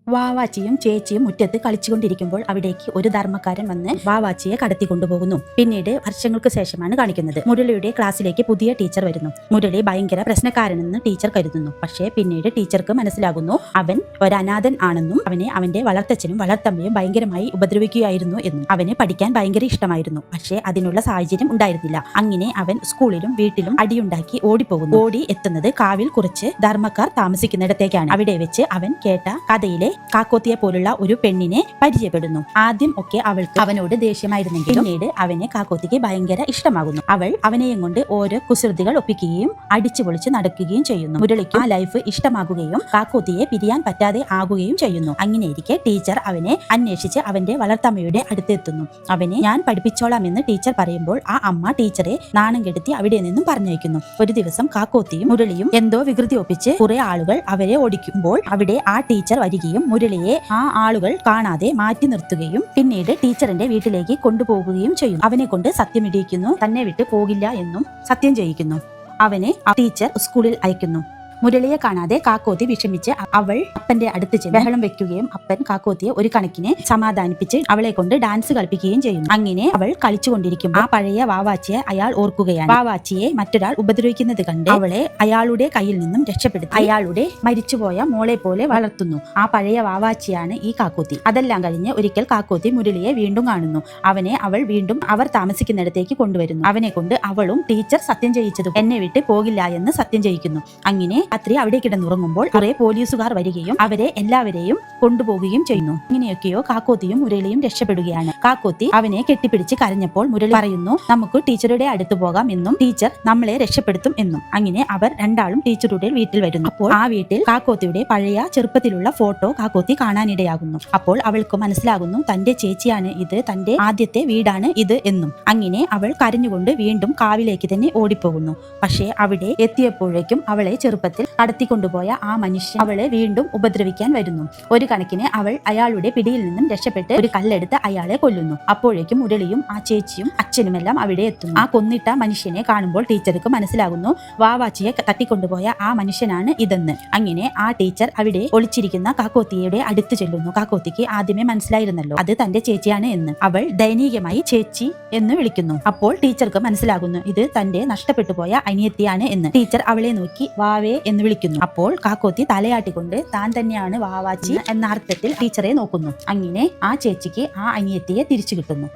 വാവാച്ചിയും ചേച്ചിയും മുറ്റത്ത് കളിച്ചുകൊണ്ടിരിക്കുമ്പോൾ അവിടേക്ക് ഒരു ധർമ്മക്കാരൻ വന്ന് വാവാച്ചിയെ കടത്തിക്കൊണ്ടുപോകുന്നു. പിന്നീട് വർഷങ്ങൾക്ക് ശേഷമാണ് കാണിക്കുന്നത്. മുരളിയുടെ ക്ലാസ്സിലേക്ക് പുതിയ ടീച്ചർ വരുന്നു. മുരളി ഭയങ്കര പ്രശ്നക്കാരനെന്ന് ടീച്ചർ കരുതുന്നു. പക്ഷേ പിന്നീട് ടീച്ചർക്ക് മനസ്സിലാകുന്നു അവൻ ഒരു അനാഥൻ ആണെന്നും അവനെ അവന്റെ വളർത്തച്ഛനും വളർത്തമ്മയും ഭയങ്കരമായി ഉപദ്രവിക്കുകയായിരുന്നു എന്നും. അവന് പഠിക്കാൻ ഭയങ്കര ഇഷ്ടമായിരുന്നു, പക്ഷേ അതിനുള്ള സാഹചര്യം ഉണ്ടായിരുന്നില്ല. അങ്ങനെ അവൻ സ്കൂളിലും വീട്ടിലും അടിയുണ്ടാക്കി ഓടിപ്പോകുന്നു. ഓടി എത്തുന്നത് കാവിൽ കുറച്ച് ധർമ്മക്കാർ താമസിക്കുന്നിടത്തേക്കാണ്. അവിടെ വെച്ച് അവൻ കേട്ട കഥയിലെ കാക്കോത്തിയെ പോലുള്ള ഒരു പെണ്ണിനെ പരിചയപ്പെടുന്നു. ആദ്യം ഒക്കെ അവൾക്ക് അവനോട് ദേഷ്യമായിരുന്നെങ്കിലും പിന്നീട് അവനെ കാക്കോത്തിക്ക് ഭയങ്കര ഇഷ്ടമാകുന്നു. അവൾ അവനെയും കൊണ്ട് ഓരോ കുസൃതികൾ ഒപ്പിക്കുകയും അടിച്ചു പൊളിച്ച് നടക്കുകയും ചെയ്യുന്നു. മുരളിക്ക് ആ ലൈഫ് ഇഷ്ടമാകുകയും കാക്കോത്തിയെ പിരിയാൻ പറ്റാതെ ആകുകയും ചെയ്യുന്നു. അങ്ങനെയിരിക്കെ ടീച്ചർ അവനെ അന്വേഷിച്ച് അവന്റെ വളർത്തമ്മയുടെ അടുത്തെത്തുന്നു. അവനെ ഞാൻ പഠിപ്പിച്ചോളാം എന്ന് ടീച്ചർ പറയുമ്പോൾ ആ അമ്മ ടീച്ചറെ നാണം കെടുത്തി അവിടെ നിന്നും പറഞ്ഞയക്കുന്നു. ഒരു ദിവസം കാക്കോത്തിയും മുരളിയും എന്തോ വികൃതി ഒപ്പിച്ച് കുറെ ആളുകൾ അവരെ ഓടിക്കുമ്പോൾ അവിടെ ആ ടീച്ചർ വരികയും മുരളിയെ ആ ആളുകൾ കാണാതെ മാറ്റി നിർത്തുകയും പിന്നീട് ടീച്ചറിന്റെ വീട്ടിലേക്ക് കൊണ്ടുപോകുകയും ചെയ്യും. അവനെ കൊണ്ട് സത്യമിടിയിക്കുന്നു. തന്നെ വിട്ട് പോകില്ല എന്നും സത്യം ചെയ്യിക്കുന്നു. അവനെ ടീച്ചർ സ്കൂളിൽ അയക്കുന്നു. മുരളിയെ കാണാതെ കാക്കോത്തി വിഷമിച്ച് അവൾ അപ്പന്റെ അടുത്ത് ചെന്ന് ബഹളം വെക്കുകയും അപ്പൻ കാക്കോത്തിയെ ഒരു കണക്കിന് സമാധാനിപ്പിച്ച് അവളെ കൊണ്ട് ഡാൻസ് കളിപ്പിക്കുകയും ചെയ്യുന്നു. അങ്ങനെ അവൾ കളിച്ചുകൊണ്ടിരിക്കുമ്പോൾ ആ പഴയ വാവാച്ചിയെ അയാൾ ഓർക്കുകയാണ്. വാവാച്ചിയെ മറ്റൊരാൾ ഉപദ്രവിക്കുന്നത് കണ്ട് അവളെ അയാളുടെ കയ്യിൽ നിന്നും രക്ഷപ്പെടുത്തി അയാളുടെ മരിച്ചുപോയ മോളെ പോലെ വളർത്തുന്നു. ആ പഴയ വാവാച്ചിയാണ് ഈ കാക്കോത്തി. അതെല്ലാം കഴിഞ്ഞ് ഒരിക്കൽ കാക്കോത്തി മുരളിയെ വീണ്ടും കാണുന്നു. അവനെ അവൾ വീണ്ടും അവർ താമസിക്കുന്നിടത്തേക്ക് കൊണ്ടുവരുന്നു. അവനെ കൊണ്ട് അവളും ടീച്ചർ സത്യം ചെയ്യിച്ചതും എന്നെ വിട്ട് പോകില്ല എന്ന് സത്യം ചെയ്യിക്കുന്നു. അങ്ങനെ രാത്രി അവിടെ കിടന്നുറങ്ങുമ്പോൾ കുറെ പോലീസുകാർ വരികയും അവരെ എല്ലാവരെയും കൊണ്ടുപോവുകയും ചെയ്യുന്നു. ഇങ്ങനെയൊക്കെയോ കാക്കോത്തിയും മുരളിയും രക്ഷപ്പെടുകയാണ്. കാക്കോത്തി അവനെ കെട്ടിപ്പിടിച്ച് കരഞ്ഞപ്പോൾ മുരളി പറയുന്നു നമുക്ക് ടീച്ചറുടെ അടുത്ത് പോകാം എന്നും ടീച്ചർ നമ്മളെ രക്ഷപ്പെടുത്തും എന്നും. അങ്ങനെ അവർ രണ്ടാളും ടീച്ചറുടെ വീട്ടിൽ വരുന്നു. അപ്പോൾ ആ വീട്ടിൽ കാക്കോത്തിയുടെ പഴയ ചെറുപ്പത്തിലുള്ള ഫോട്ടോ കാക്കോത്തി കാണാനിടയാകുന്നു. അപ്പോൾ അവൾക്ക് മനസ്സിലാകുന്നു തന്റെ ചേച്ചിയാണ് ഇത്, തന്റെ ആദ്യത്തെ വീടാണ് ഇത് എന്നും. അങ്ങനെ അവൾ കരഞ്ഞുകൊണ്ട് വീണ്ടും കാവിലേക്ക് തന്നെ ഓടിപ്പോകുന്നു. പക്ഷേ അവിടെ എത്തിയപ്പോഴേക്കും അവളെ ചെറുപ്പത്തിൽ കടത്തിക്കൊണ്ടുപോയ ആ മനുഷ്യൻ അവളെ വീണ്ടും ഉപദ്രവിക്കാൻ വരുന്നു. ഒരു കണക്കിന് അവൾ അയാളുടെ പിടിയിൽ നിന്നും രക്ഷപ്പെട്ട് ഒരു കല്ലെടുത്ത് അയാളെ കൊല്ലുന്നു. അപ്പോഴേക്കും മുരളിയും ആ ചേച്ചിയും അച്ഛനുമെല്ലാം അവിടെ എത്തുന്നു. ആ കൊന്നിട്ട മനുഷ്യനെ കാണുമ്പോൾ ടീച്ചർക്ക് മനസ്സിലാകുന്നു വാവാച്ചിയെ തട്ടിക്കൊണ്ടുപോയ ആ മനുഷ്യനാണ് ഇതെന്ന്. അങ്ങനെ ആ ടീച്ചർ അവിടെ ഒളിച്ചിരിക്കുന്ന കാക്കോത്തിയുടെ അടുത്ത് ചെല്ലുന്നു. കാക്കോത്തിക്ക് ആദ്യമേ മനസ്സിലായിരുന്നല്ലോ അത് തന്റെ ചേച്ചിയാണ് എന്ന്. അവൾ ദയനീയമായി ചേച്ചി എന്ന് വിളിക്കുന്നു. അപ്പോൾ ടീച്ചർക്ക് മനസ്സിലാകുന്നു ഇത് തന്റെ നഷ്ടപ്പെട്ടു പോയ അനിയത്തിയാണ് എന്ന്. ടീച്ചർ അവളെ നോക്കി വാവേ എന്ന് വിളിക്കുന്നു. അപ്പോൾ കാക്കോത്തി തലയാട്ടിക്കൊണ്ട് താൻ തന്നെയാണ് വാവാച്ചി എന്ന അർത്ഥത്തിൽ ടീച്ചറെ നോക്കുന്നു. അങ്ങനെ ആ ചേച്ചിക്ക് ആ അനിയത്തിയെ തിരിച്ചു കിട്ടുന്നു.